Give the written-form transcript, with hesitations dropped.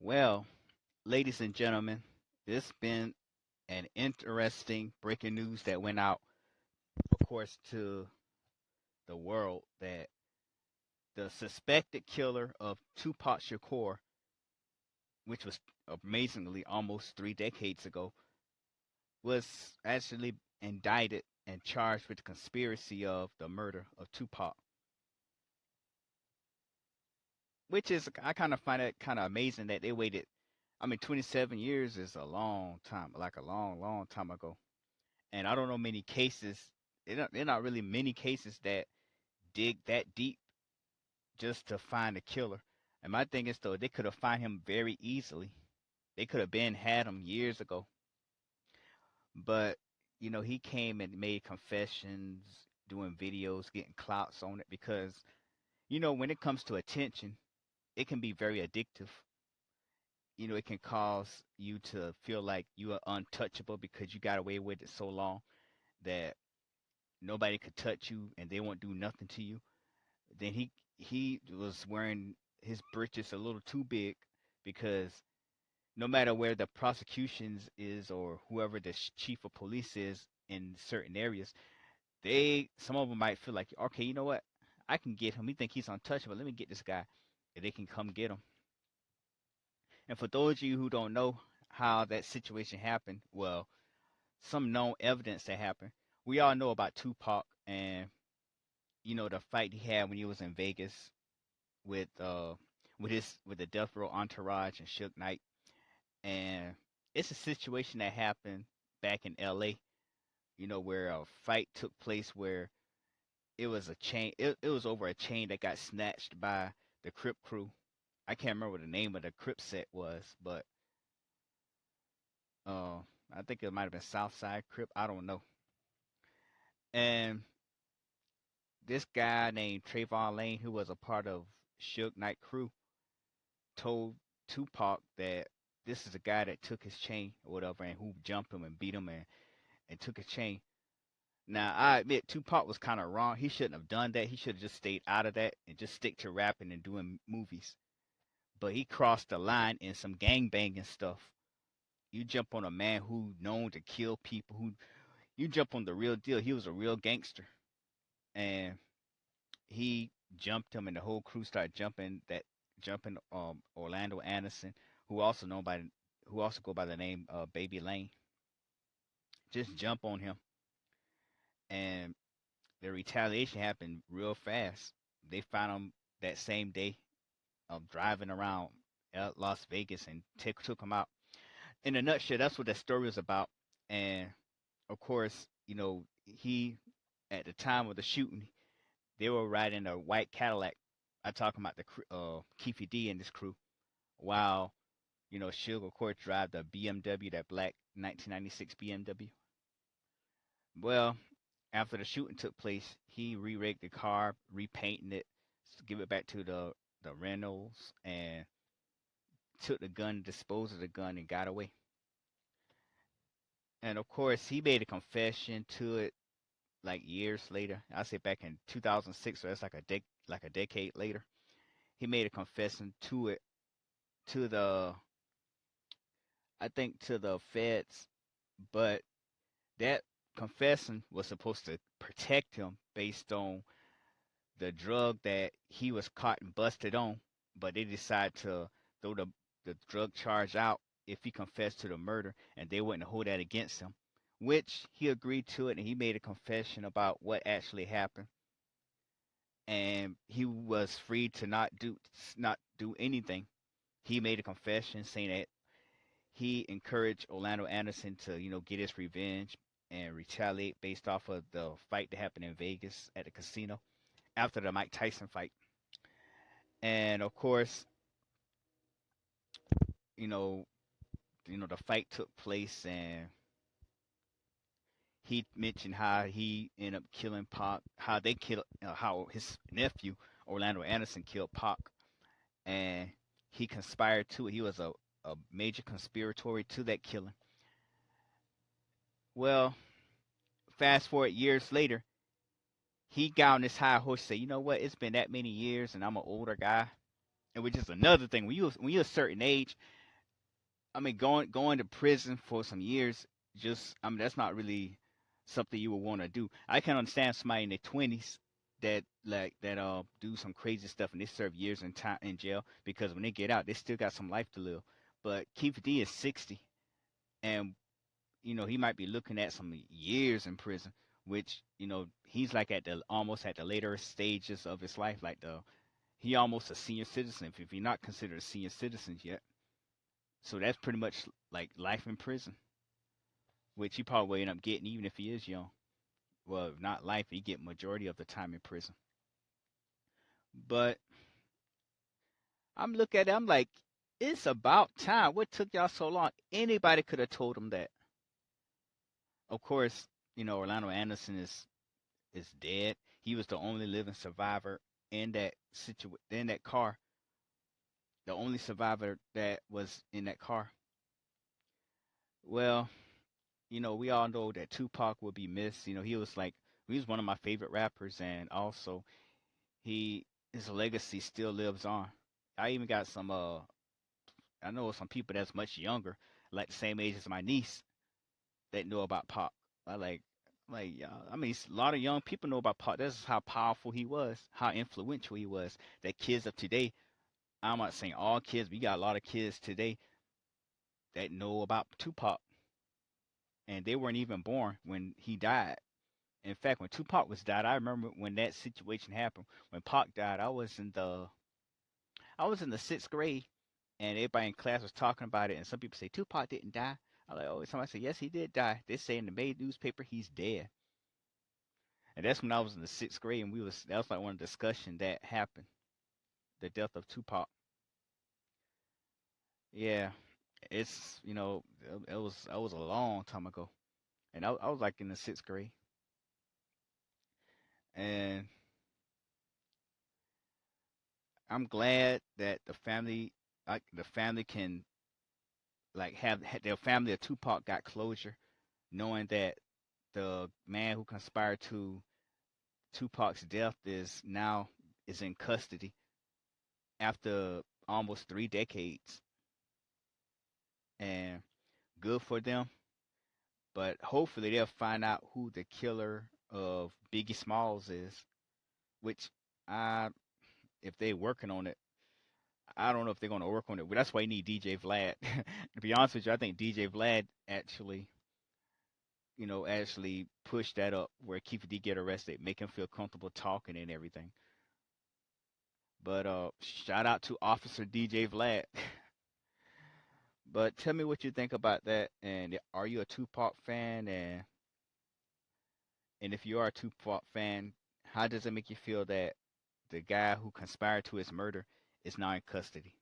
Well, ladies and gentlemen, this been an interesting breaking news that went out, of course, to the world that the suspected killer of Tupac Shakur, which was amazingly almost 3 decades ago, was actually indicted and charged with the conspiracy of the murder of Tupac, which is I kind of find it kind of amazing that they waited. I mean, 27 years is a long time, like a long, long time ago. And I don't know many cases. They're not really many cases that dig that deep just to find a killer. And my thing is though, they could have found him very easily. They could have been had him years ago. But he came and made confessions, doing videos, getting clouts on it because when it comes to attention, it can be very addictive. It can cause you to feel like you are untouchable because you got away with it so long that nobody could touch you and they won't do nothing to you. Then he was wearing his britches a little too big because no matter where the prosecutions is or whoever the chief of police is in certain areas, they some of them might feel like, okay, you know what, I can get him. He think he's untouchable. Let me get this guy, and they can come get him. And for those of you who don't know how that situation happened, well, some known evidence that happened. We all know about Tupac and the fight he had when he was in Vegas with with the Death Row entourage and Suge Knight, and it's a situation that happened back in L.A. Where a fight took place where it was a chain. It was over a chain that got snatched by the Crip crew. I can't remember what the name of the Crip set was, but uh, I think it might have been Southside Crip. I don't know. And this guy named Trayvon Lane, who was a part of Suge Knight crew, told Tupac that this is a guy that took his chain or whatever and who jumped him and beat him and took his chain. Now I admit Tupac was kind of wrong. He shouldn't have done that. He should have just stayed out of that and just stick to rapping and doing movies. But he crossed the line in some gang banging stuff. You jump on a man who known to kill people. Who you jump on the real deal. He was a real gangster, and he jumped him, and the whole crew started jumping Orlando Anderson, who also known by who also go by the name Baby Lane. Just jump on him, and the retaliation happened real fast. They found him that same day, driving around Las Vegas and took him out. In a nutshell, that's what that story was about. And of course, he at the time of the shooting, they were riding a white Cadillac. I'm talking about the Keefy D and this crew, while Suge of course drive the BMW, that black 1996 BMW. Well, after the shooting took place, he re-rigged the car, repainting it, give it back to the Reynolds, and took the gun, disposed of the gun, and got away. And of course, he made a confession to it like years later. I say back in 2006, so that's like a decade later. He made a confession to it to the I think to the feds, but that confession was supposed to protect him based on the drug that he was caught and busted on, but they decided to throw the drug charge out if he confessed to the murder, and they wouldn't hold that against him, which he agreed to it, and he made a confession about what actually happened, and he was free to not do anything. He made a confession saying that he encouraged Orlando Anderson to get his revenge and retaliate based off of the fight that happened in Vegas at the casino after the Mike Tyson fight. And of course, you know, the fight took place, and he mentioned how he ended up killing Pac, how they killed, how his nephew Orlando Anderson killed Pac, and he conspired to it. He was a major conspirator to that killing. Well, fast forward years later, he got on this high horse, and said, "You know what? It's been that many years, and I'm an older guy. and which is another thing. When you're a certain age, I mean, going to prison for some years, just I mean, that's not really something you would want to do. I can understand somebody in their 20s that do some crazy stuff and they serve years in time in jail because when they get out, they still got some life to live. But Keith D is 60, and he might be looking at some years in prison, which he's like at the almost at the later stages of his life, like the he almost a senior citizen if you're not considered a senior citizen yet. So that's pretty much like life in prison, which he probably will end up getting even if he is young. Well, if not life, he get majority of the time in prison. But I'm looking at it, I'm like, it's about time. What took y'all so long? Anybody could have told him that. Of course, Orlando Anderson is dead. He was the only living survivor in that car. The only survivor that was in that car. Well, we all know that Tupac will be missed. He was one of my favorite rappers, and also his legacy still lives on. I even got I know some people that's much younger, like the same age as my niece, that know about Pac. I yeah, I mean, a lot of young people know about Pac. That's how powerful he was, how influential he was. That kids of today, I'm not saying all kids, but you got a lot of kids today that know about Tupac, and they weren't even born when he died. In fact, when Tupac was died, I remember when that situation happened. When Pac died, I was in the sixth grade, and everybody in class was talking about it. And some people say Tupac didn't die. I like, oh, somebody said yes, he did die. They say in the May newspaper he's dead. And that's when I was in the sixth grade, and that was like one discussion that happened, the death of Tupac. Yeah, it's it was a long time ago, and I was like in the sixth grade, and I'm glad that the family can like their family of Tupac got closure, knowing that the man who conspired to Tupac's death is in custody after almost 3 decades, and good for them. But hopefully they'll find out who the killer of Biggie Smalls is, which I if they working on it, I don't know if they're gonna work on it. But that's why you need DJ Vlad. To be honest with you, I think DJ Vlad actually push that up where Keefe D get arrested, make him feel comfortable talking and everything. But shout out to Officer DJ Vlad. But tell me what you think about that, and are you a Tupac fan? And if you are a Tupac fan, how does it make you feel that the guy who conspired to his murder is now in custody?